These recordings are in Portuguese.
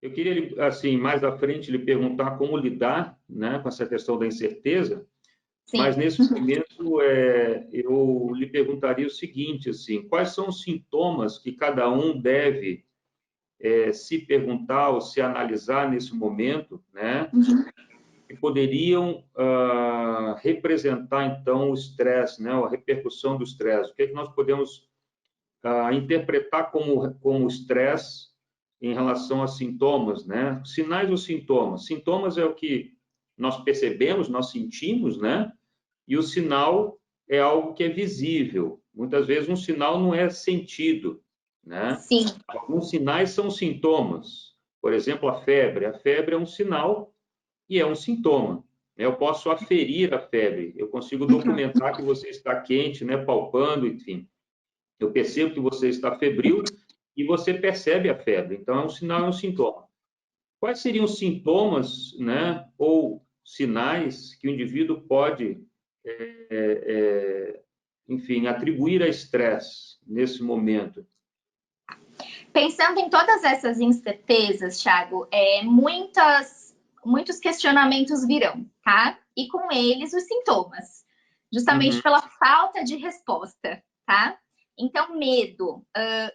Eu queria, assim, mais à frente, lhe perguntar como lidar, né, com essa questão da incerteza, Sim. mas nesse momento eu lhe perguntaria o seguinte, assim, quais são os sintomas que cada um deve se perguntar ou se analisar nesse momento, né, que poderiam representar, então, o estresse, né, a repercussão do estresse. O que é que nós podemos interpretar como estresse em relação a sintomas, né? Sinais ou sintomas? Sintomas é o que nós percebemos, nós sentimos, né? E o sinal é algo que é visível. Muitas vezes um sinal não é sentido, né? Sim. Alguns sinais são sintomas. Por exemplo, a febre. A febre é um sinal e é um sintoma. Eu posso aferir a febre, eu consigo documentar que você está quente, né? Palpando, enfim. Eu percebo que você está febril e você percebe a febre. Então, é um sinal, é um sintoma. Quais seriam os sintomas, né, ou sinais que o indivíduo pode, enfim, atribuir a estresse nesse momento? Pensando em todas essas incertezas, Thiago, muitos questionamentos virão, tá? E com eles os sintomas, justamente pela falta de resposta, tá? Então, medo.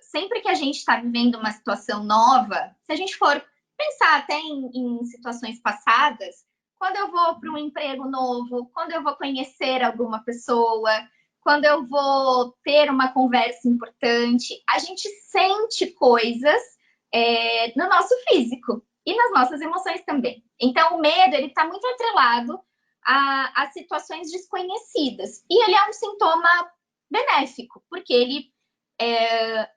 Sempre que a gente está vivendo uma situação nova, se a gente for pensar até em situações passadas, quando eu vou para um emprego novo, quando eu vou conhecer alguma pessoa, quando eu vou ter uma conversa importante, a gente sente coisas no nosso físico e nas nossas emoções também. Então, o medo, ele está muito atrelado a situações desconhecidas. E ele é um sintoma benéfico, porque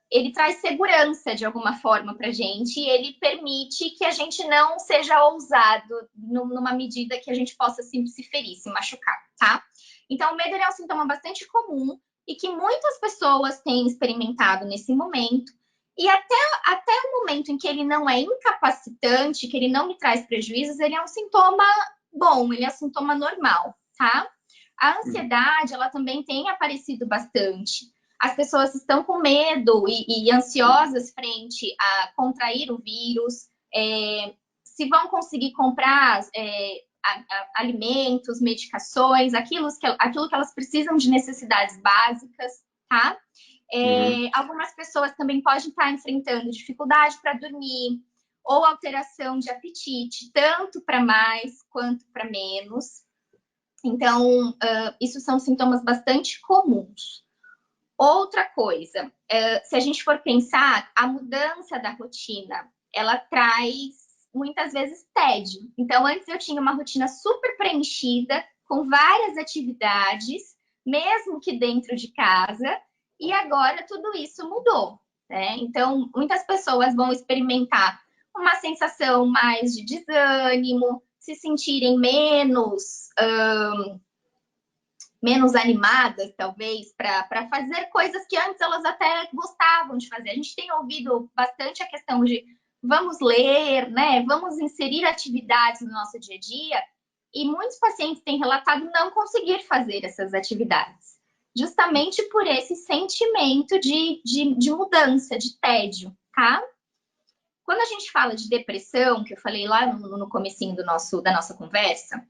ele traz segurança de alguma forma para a gente e ele permite que a gente não seja ousado numa medida que a gente possa se ferir, se machucar, tá? Então, o medo é um sintoma bastante comum e que muitas pessoas têm experimentado nesse momento. E até o momento em que ele não é incapacitante, que ele não me traz prejuízos, ele é um sintoma bom, ele é um sintoma normal, tá? A ansiedade, ela também tem aparecido bastante. As pessoas estão com medo e ansiosas frente a contrair o vírus, se vão conseguir comprar alimentos, medicações, aquilo que elas precisam de necessidades básicas, tá? Algumas pessoas também podem estar enfrentando dificuldade para dormir ou alteração de apetite, tanto para mais quanto para menos. Então, isso são sintomas bastante comuns. Outra coisa, se a gente for pensar, a mudança da rotina, ela traz muitas vezes tédio. Então, antes eu tinha uma rotina super preenchida, com várias atividades, mesmo que dentro de casa, e agora tudo isso mudou, né? Então, muitas pessoas vão experimentar uma sensação mais de desânimo, se sentirem menos animadas, talvez, para fazer coisas que antes elas até gostavam de fazer. A gente tem ouvido bastante a questão de vamos ler, né? Vamos inserir atividades no nosso dia a dia, e muitos pacientes têm relatado não conseguir fazer essas atividades, justamente por esse sentimento de mudança, de tédio, tá? Quando a gente fala de depressão, que eu falei lá no comecinho da nossa conversa,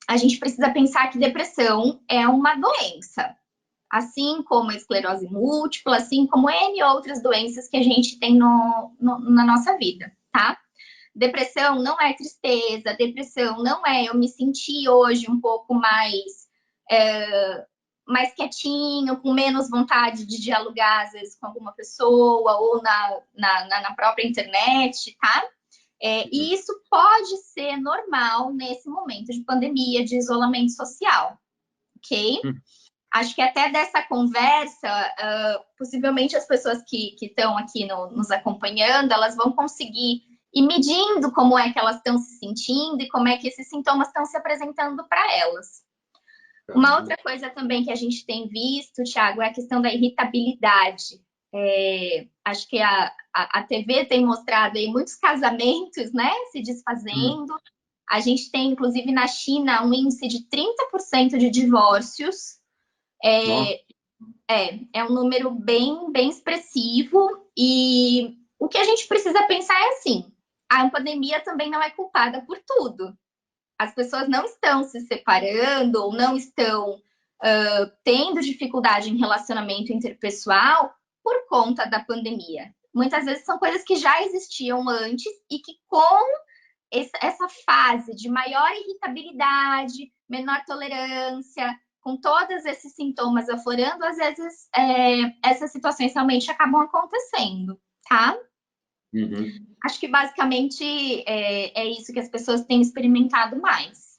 a gente precisa pensar que depressão é uma doença, assim como a esclerose múltipla, assim como N outras doenças que a gente tem na nossa vida, tá? Depressão não é tristeza, depressão não é eu me senti hoje um pouco mais quietinho, com menos vontade de dialogar, às vezes, com alguma pessoa ou na própria internet, tá? E isso pode ser normal nesse momento de pandemia, de isolamento social, ok? Acho que até dessa conversa, possivelmente as pessoas que estão aqui nos acompanhando, elas vão conseguir ir medindo como é que elas estão se sentindo e como é que esses sintomas estão se apresentando para elas. Uma outra coisa também que a gente tem visto, Thiago, é a questão da irritabilidade. Acho que a TV tem mostrado aí muitos casamentos, né, se desfazendo. A gente tem, inclusive, na China, um índice de 30% de divórcios. É um número bem expressivo. E o que a gente precisa pensar é assim, a pandemia também não é culpada por tudo. As pessoas não estão se separando ou não estão tendo dificuldade em relacionamento interpessoal por conta da pandemia. Muitas vezes são coisas que já existiam antes e que com essa fase de maior irritabilidade, menor tolerância, com todos esses sintomas aflorando, às vezes essas situações realmente acabam acontecendo, tá? Uhum. Acho que basicamente é isso que as pessoas têm experimentado mais.